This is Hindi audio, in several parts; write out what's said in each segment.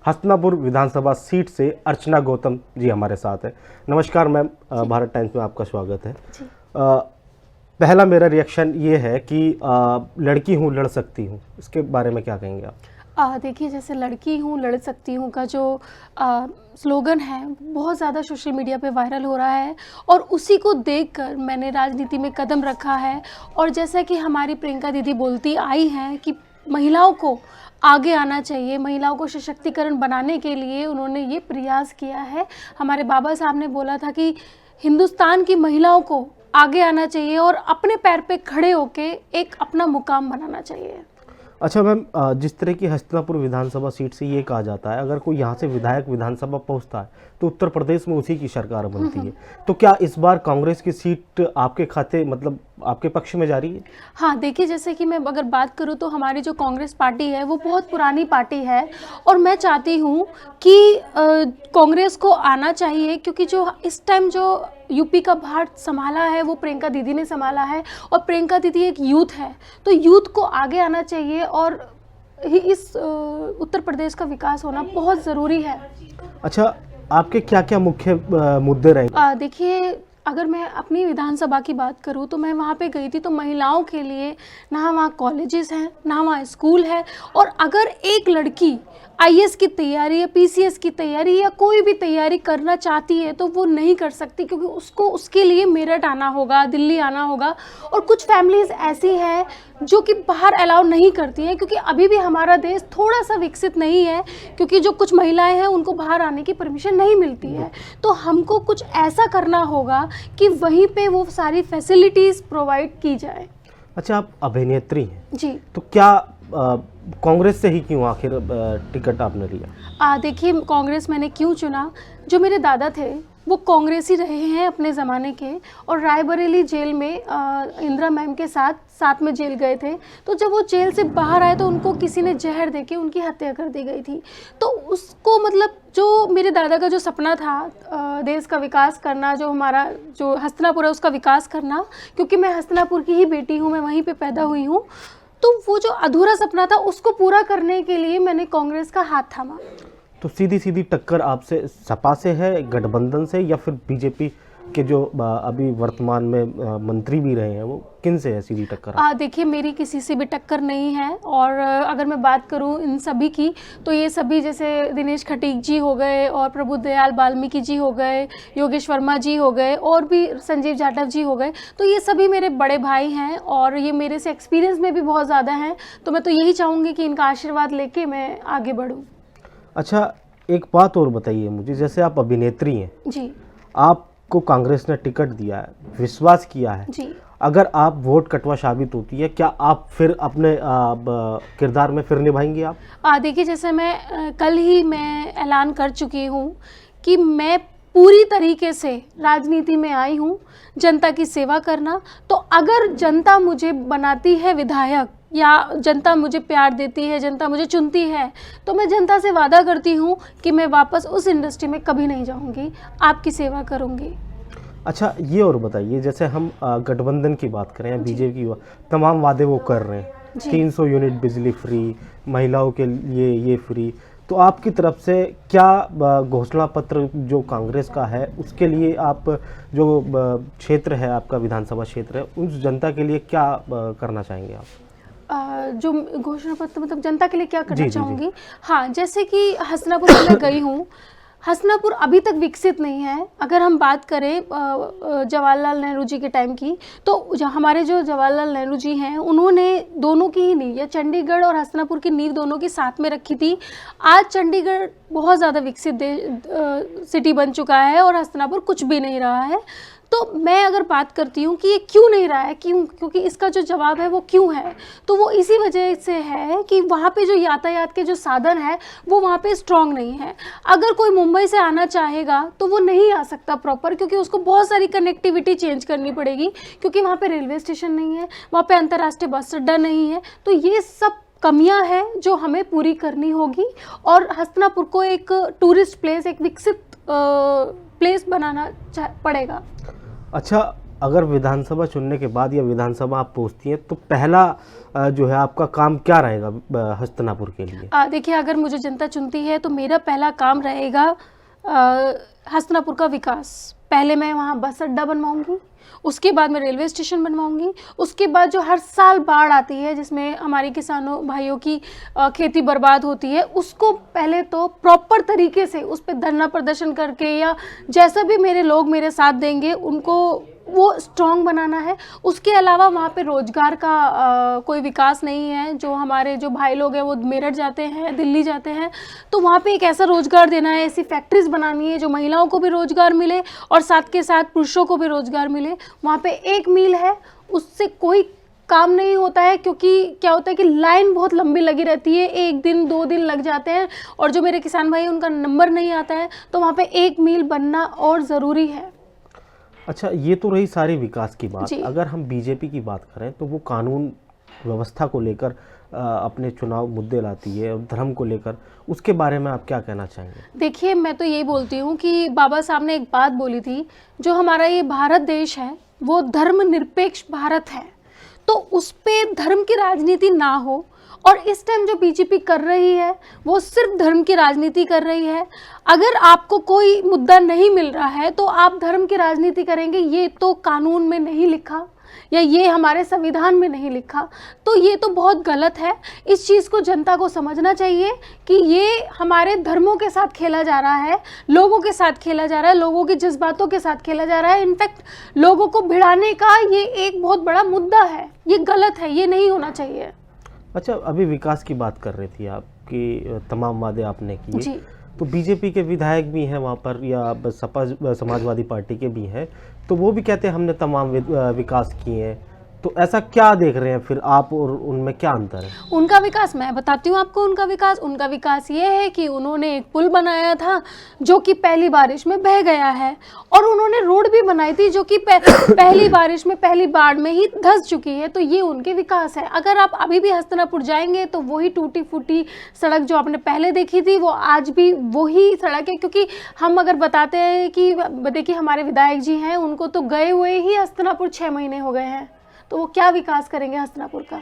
हस्तिनापुर विधानसभा सीट से अर्चना गौतम जी हमारे साथ है। नमस्कार मैम, भारत टाइम्स में आपका स्वागत है। पहला मेरा रिएक्शन ये है कि लड़की हूँ लड़ सकती हूँ, इसके बारे में क्या कहेंगे आप? देखिए, जैसे लड़की हूँ लड़ सकती हूँ का जो स्लोगन है बहुत ज़्यादा सोशल मीडिया पे वायरल हो रहा है और उसी को देखकर मैंने राजनीति में कदम रखा है। और जैसा कि हमारी प्रियंका दीदी बोलती आई हैं कि महिलाओं को आगे आना चाहिए, महिलाओं को सशक्तिकरण बनाने के लिए उन्होंने ये प्रयास किया है। हमारे बाबा साहब ने बोला था कि हिंदुस्तान की महिलाओं को आगे आना चाहिए और अपने पैर पे खड़े होके एक अपना मुकाम बनाना चाहिए। अच्छा मैम, जिस तरह की हस्तिनापुर विधानसभा सीट से ये कहा जाता है अगर कोई यहाँ से विधायक विधानसभा पहुँचता है तो उत्तर प्रदेश में उसी की सरकार बनती है, तो क्या इस बार कांग्रेस की सीट आपके खाते मतलब आपके पक्ष में जा रही है? हाँ, देखिए, जैसे कि मैं अगर बात करूँ तो हमारी जो कांग्रेस पार्टी है वो बहुत पुरानी पार्टी है और मैं चाहती हूँ कि कांग्रेस को आना चाहिए, क्योंकि जो इस टाइम जो यूपी का भार संभाला है वो प्रियंका दीदी ने संभाला है और प्रियंका दीदी एक यूथ है, तो यूथ को आगे आना चाहिए और इस उत्तर प्रदेश का विकास होना बहुत ज़रूरी है। अच्छा, आपके क्या क्या मुख्य मुद्दे रहेंगे? देखिए, अगर मैं अपनी विधानसभा की बात करूं तो मैं वहां पे गई थी तो महिलाओं के लिए ना वहाँ कॉलेजेस हैं ना वहाँ स्कूल है, और अगर एक लड़की आईएएस की तैयारी या पीसीएस की तैयारी या कोई भी तैयारी करना चाहती है तो वो नहीं कर सकती, क्योंकि उसको उसके लिए मेरठ आना होगा, दिल्ली आना होगा। और कुछ फैमिलीज़ ऐसी हैं जो कि बाहर अलाउ नहीं करती हैं, क्योंकि अभी भी हमारा देश थोड़ा सा विकसित नहीं है, क्योंकि जो कुछ महिलाएं हैं उनको बाहर आने की परमिशन नहीं मिलती है। तो हमको कुछ ऐसा करना होगा कि वहीं पे वो सारी फैसिलिटीज़ प्रोवाइड की जाए। अच्छा, आप अभिनेत्री हैं जी, तो क्या कांग्रेस से ही क्यों आखिर टिकट आपने लिया? देखिए, कांग्रेस मैंने क्यों चुना, जो मेरे दादा थे वो कांग्रेसी रहे हैं अपने ज़माने के, और रायबरेली जेल में इंदिरा मैम के साथ में जेल गए थे। तो जब वो जेल से बाहर आए तो उनको किसी ने जहर देके उनकी हत्या कर दी गई थी। तो उसको मतलब जो मेरे दादा का जो सपना था देश का विकास करना, जो हमारा जो हस्तिनापुर है उसका विकास करना, क्योंकि मैं हस्तिनापुर की ही बेटी हूँ, मैं वहीं पर पैदा हुई हूँ, तो वो जो अधूरा सपना था उसको पूरा करने के लिए मैंने कांग्रेस का हाथ थामा। तो सीधी सीधी टक्कर आपसे सपा से है, गठबंधन से, या फिर बीजेपी के जो अभी वर्तमान में मंत्री भी रहे हैं वो किन से है सीधी टक्कर? देखिए, मेरी किसी से भी टक्कर नहीं है। और अगर मैं बात करूं इन सभी की तो ये सभी जैसे दिनेश खटीक जी हो गए और प्रबुद्धदयाल वाल्मीकि जी हो गए, योगेश वर्मा जी हो गए और भी संजीव जाटव जी हो गए, तो ये सभी मेरे बड़े भाई हैं और ये मेरे से एक्सपीरियंस में भी बहुत ज़्यादा हैं। तो मैं तो यही चाहूँगी कि इनका आशीर्वाद लेके मैं आगे बढ़ूँ। अच्छा, एक बात और बताइए मुझे, जैसे आप अभिनेत्री हैं जी, आपको कांग्रेस ने टिकट दिया है, विश्वास किया है जी, अगर आप वोट कटवा साबित होती है क्या आप फिर अपने किरदार में फिर निभाएंगी आप? देखिए, जैसे मैं कल ही मैं ऐलान कर चुकी हूँ कि मैं पूरी तरीके से राजनीति में आई हूँ जनता की सेवा करना। तो अगर जनता मुझे बनाती है विधायक या जनता मुझे प्यार देती है, जनता मुझे चुनती है, तो मैं जनता से वादा करती हूँ कि मैं वापस उस इंडस्ट्री में कभी नहीं जाऊँगी, आपकी सेवा करूँगी। अच्छा, ये और बताइए, जैसे हम गठबंधन की बात करें या बीजेपी की, तमाम वादे वो कर रहे हैं, 300 यूनिट बिजली फ्री, महिलाओं के लिए ये फ्री, तो आपकी तरफ से क्या घोषणा पत्र जो कांग्रेस का है उसके लिए आप जो क्षेत्र है आपका विधानसभा क्षेत्र है उस जनता के लिए क्या करना चाहेंगे आप? जो घोषणा पत्र मतलब जनता के लिए क्या करना चाहूँगी? हाँ, जैसे कि हस्तिनापुर में मैं गई हूँ, हस्तिनापुर अभी तक विकसित नहीं है। अगर हम बात करें जवाहरलाल नेहरू जी के टाइम की, तो हमारे जो जवाहरलाल नेहरू जी हैं उन्होंने दोनों की ही नींव, या चंडीगढ़ और हस्तिनापुर की नींव दोनों की साथ में रखी थी। आज चंडीगढ़ बहुत ज़्यादा विकसित सिटी बन चुका है और हस्तिनापुर कुछ भी नहीं रहा है। तो मैं अगर बात करती हूँ कि ये क्यों नहीं रहा है, क्योंकि इसका जो जवाब है वो क्यों है, तो वो इसी वजह से है कि वहाँ पे जो यातायात के जो साधन है वो वहाँ पे स्ट्रॉन्ग नहीं है। अगर कोई मुंबई से आना चाहेगा तो वो नहीं आ सकता प्रॉपर, क्योंकि उसको बहुत सारी कनेक्टिविटी चेंज करनी पड़ेगी, क्योंकि वहाँ पे रेलवे स्टेशन नहीं है, वहाँ पे अंतर्राष्ट्रीय बस अड्डा नहीं है। तो ये सब कमियां हैं जो हमें पूरी करनी होगी और हस्तिनापुर को एक टूरिस्ट प्लेस, एक विकसित प्लेस बनाना पड़ेगा। अच्छा, अगर विधानसभा चुनने के बाद या विधानसभा आप पहुंचती हैं तो पहला जो है आपका काम क्या रहेगा हस्तिनापुर के लिए? देखिए, अगर मुझे जनता चुनती है तो मेरा पहला काम रहेगा हस्तिनापुर का विकास। पहले मैं वहाँ बस अड्डा बनवाऊंगी, उसके बाद मैं रेलवे स्टेशन बनवाऊंगी, उसके बाद जो हर साल बाढ़ आती है जिसमें हमारे किसानों भाइयों की खेती बर्बाद होती है, उसको पहले तो प्रॉपर तरीके से उस पर धरना प्रदर्शन करके या जैसा भी मेरे लोग मेरे साथ देंगे उनको वो स्ट्रॉन्ग बनाना है। उसके अलावा वहाँ पे रोजगार का कोई विकास नहीं है। जो हमारे जो भाई लोग हैं वो मेरठ जाते हैं, दिल्ली जाते हैं, तो वहाँ पे एक ऐसा रोजगार देना है, ऐसी फैक्ट्रीज बनानी है जो महिलाओं को भी रोजगार मिले और साथ के साथ पुरुषों को भी रोजगार मिले। वहाँ पे एक मील है, उससे कोई काम नहीं होता है, क्योंकि क्या होता है कि लाइन बहुत लंबी लगी रहती है, 1 दिन 2 दिन लग जाते हैं और जो मेरे किसान भाई उनका नंबर नहीं आता है, तो वहाँ पे 1 मील बनना और ज़रूरी है। अच्छा, ये तो रही सारी विकास की बात। अगर हम बीजेपी की बात करें तो वो कानून व्यवस्था को लेकर अपने चुनाव मुद्दे लाती है, और धर्म को लेकर, उसके बारे में आप क्या कहना चाहेंगे? देखिए, मैं तो यही बोलती हूँ कि बाबा साहब ने एक बात बोली थी, जो हमारा ये भारत देश है वो धर्मनिरपेक्ष भारत है, तो उस पे धर्म की राजनीति ना हो। और इस टाइम जो बीजेपी कर रही है वो सिर्फ धर्म की राजनीति कर रही है। अगर आपको कोई मुद्दा नहीं मिल रहा है तो आप धर्म की राजनीति करेंगे, ये तो कानून में नहीं लिखा या ये हमारे संविधान में नहीं लिखा, तो ये तो बहुत गलत है। इस चीज़ को जनता को समझना चाहिए कि ये हमारे धर्मों के साथ खेला जा रहा है, लोगों के साथ खेला जा रहा है, लोगों के जज्बातों के साथ खेला जा रहा है। इनफैक्ट लोगों को भिड़ाने का ये एक बहुत बड़ा मुद्दा है, ये गलत है, ये नहीं होना चाहिए। अच्छा, अभी विकास की बात कर रही थी आप कि तमाम वादे आपने किए, तो बीजेपी के विधायक भी हैं वहाँ पर या सपा समाजवादी पार्टी के भी हैं, तो वो भी कहते हैं हमने तमाम विकास किए हैं, तो ऐसा क्या देख रहे हैं फिर आप और उनमें क्या अंतर है? उनका विकास मैं बताती हूँ आपको। उनका विकास ये है कि उन्होंने एक पुल बनाया था जो कि पहली बारिश में बह गया है, और उन्होंने रोड भी बनाई थी जो कि पहली बारिश में, पहली बाढ़ में ही धंस चुकी है, तो ये उनके विकास है। अगर आप अभी भी हस्तिनापुर जाएंगे तो वही टूटी फूटी सड़क जो आपने पहले देखी थी वो आज भी वही सड़क है, क्योंकि हम अगर बताते हैं कि देखिए हमारे विधायक जी हैं, उनको तो गए हुए ही हस्तिनापुर 6 महीने हो गए हैं, तो वो क्या विकास करेंगे हस्तिनापुर का।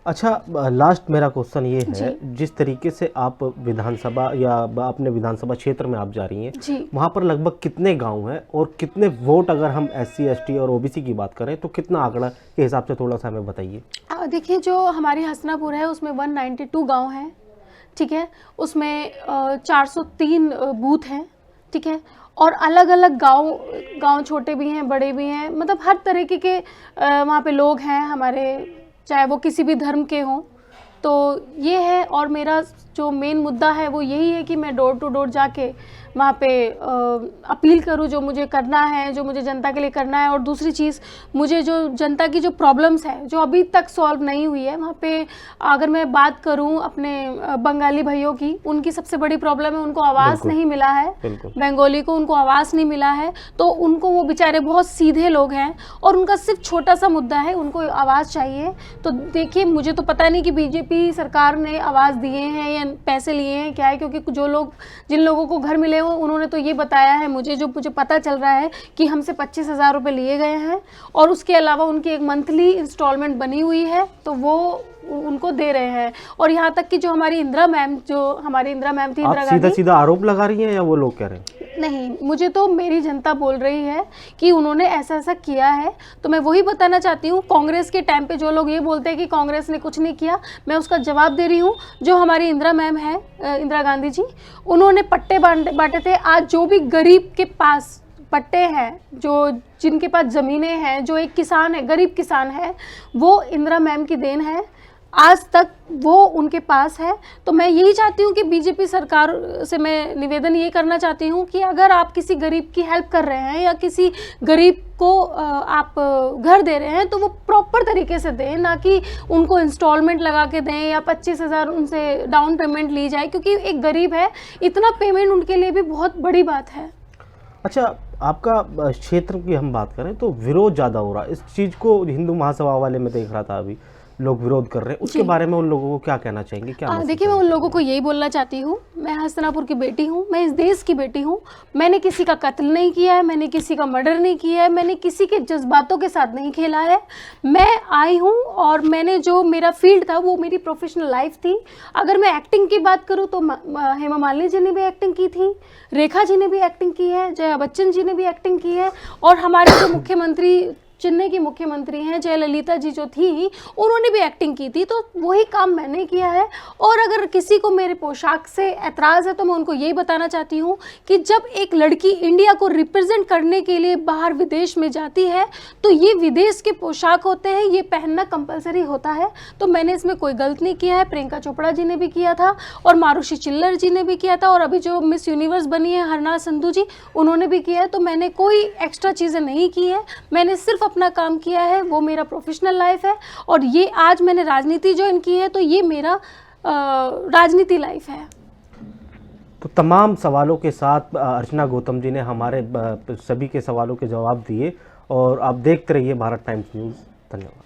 अच्छा, लास्ट मेरा क्वेश्चन ये है, जिस तरीके से आप विधानसभा या अपने विधानसभा क्षेत्र में आप जा रही हैं, वहाँ पर लगभग कितने गांव हैं और कितने वोट, अगर हम SC ST और OBC की बात करें तो कितना आंकड़ा के हिसाब से थोड़ा सा हमें बताइए। देखिए, जो हमारी हस्तिनापुर है उसमें 192 गाँव हैं, ठीक है, उसमें 403 बूथ हैं, ठीक है, और अलग अलग गांव छोटे भी हैं, बड़े भी हैं, मतलब हर तरीके के वहाँ पे लोग हैं हमारे, चाहे वो किसी भी धर्म के हों। तो ये है, और मेरा जो मेन मुद्दा है वो यही है कि मैं डोर टू डोर जाके वहाँ पे अपील करूँ जो मुझे करना है, जो मुझे जनता के लिए करना है। और दूसरी चीज़, मुझे जो जनता की जो प्रॉब्लम्स है जो अभी तक सॉल्व नहीं हुई है, वहाँ पे अगर मैं बात करूँ अपने बंगाली भाइयों की, उनकी सबसे बड़ी प्रॉब्लम है उनको आवास नहीं मिला है, बंगाली को उनको आवास नहीं मिला है, तो उनको, वो बेचारे बहुत सीधे लोग हैं और उनका सिर्फ छोटा सा मुद्दा है, उनको आवास चाहिए। तो देखिए, मुझे तो पता नहीं कि बीजेपी सरकार ने आवास दिए हैं या पैसे लिए हैं, क्या है, क्योंकि जिन लोगों को घर मिले उन्होंने तो ये बताया है मुझे, जो मुझे पता चल रहा है कि हमसे 25,000 रुपये लिए गए हैं, और उसके अलावा उनकी एक मंथली इंस्टॉलमेंट बनी हुई है, तो वो उनको दे रहे हैं। और यहाँ तक कि जो हमारी इंदिरा मैम थी, इंदिरा गांधी, सीधा आरोप लगा रही हैं या वो लोग कह रहे हैं? नहीं, मुझे तो मेरी जनता बोल रही है कि उन्होंने ऐसा ऐसा किया है, तो मैं वही बताना चाहती हूँ। कांग्रेस के टाइम पे जो लोग ये बोलते हैं कि कांग्रेस ने कुछ नहीं किया, मैं उसका जवाब दे रही हूँ। जो हमारी इंदिरा मैम है, इंदिरा गांधी जी, उन्होंने पट्टे बांटे थे। आज जो भी गरीब के पास पट्टे हैं, जिनके पास ज़मीनें हैं, जो एक किसान है, गरीब किसान है, वो इंदिरा मैम की देन है, आज तक वो उनके पास है। तो मैं यही चाहती हूँ कि बीजेपी सरकार से मैं निवेदन ये करना चाहती हूँ कि अगर आप किसी गरीब की हेल्प कर रहे हैं या किसी गरीब को आप घर दे रहे हैं, तो वो प्रॉपर तरीके से दें, ना कि उनको इंस्टॉलमेंट लगा के दें या 25,000 उनसे डाउन पेमेंट ली जाए, क्योंकि एक गरीब है, इतना पेमेंट उनके लिए भी बहुत बड़ी बात है। अच्छा, आपका क्षेत्र की हम बात करें तो विरोध ज़्यादा हो रहा है इस चीज़ को, हिंदू महासभा वाले में देख रहा था अभी लोग विरोध कर रहे हैं, उसके बारे में उन लोगों को क्या कहना चाहेंगे, क्या मैसेज देखिए, मैं उन लोगों को यही बोलना चाहती हूँ, मैं हस्तिनापुर की बेटी हूँ, मैं इस देश की बेटी हूँ। मैंने किसी का कत्ल नहीं किया है, मैंने किसी का मर्डर नहीं किया है, मैंने किसी के जज्बातों के साथ नहीं खेला है। मैं आई हूँ और मैंने जो मेरा फील्ड था वो मेरी प्रोफेशनल लाइफ थी। अगर मैं एक्टिंग की बात करूँ तो हेमा मालिनी जी ने भी एक्टिंग की थी, रेखा जी ने भी एक्टिंग की है, जया बच्चन जी ने भी एक्टिंग की है, और हमारे जो मुख्यमंत्री, चेन्नई की मुख्यमंत्री हैं जयललिता जी जो थी, उन्होंने भी एक्टिंग की थी। तो वही काम मैंने किया है। और अगर किसी को मेरे पोशाक से ऐतराज़ है तो मैं उनको यही बताना चाहती हूँ कि जब एक लड़की इंडिया को रिप्रेजेंट करने के लिए बाहर विदेश में जाती है तो ये विदेश के पोशाक होते हैं, ये पहनना कंपलसरी होता है। तो मैंने इसमें कोई गलत नहीं किया है। प्रियंका चोपड़ा जी ने भी किया था और मारुषि चिल्लर जी ने भी किया था, और अभी जो मिस यूनिवर्स बनी है हरना संधू जी, उन्होंने भी किया है। तो मैंने कोई एक्स्ट्रा चीज़ें नहीं की हैं, मैंने सिर्फ अपना काम किया है, वो मेरा प्रोफेशनल लाइफ है। और ये आज मैंने राजनीति ज्वाइन की है तो ये मेरा राजनीति लाइफ है। तो तमाम सवालों के साथ अर्चना गौतम जी ने हमारे सभी के सवालों के जवाब दिए, और आप देखते रहिए भारत टाइम्स न्यूज़। धन्यवाद।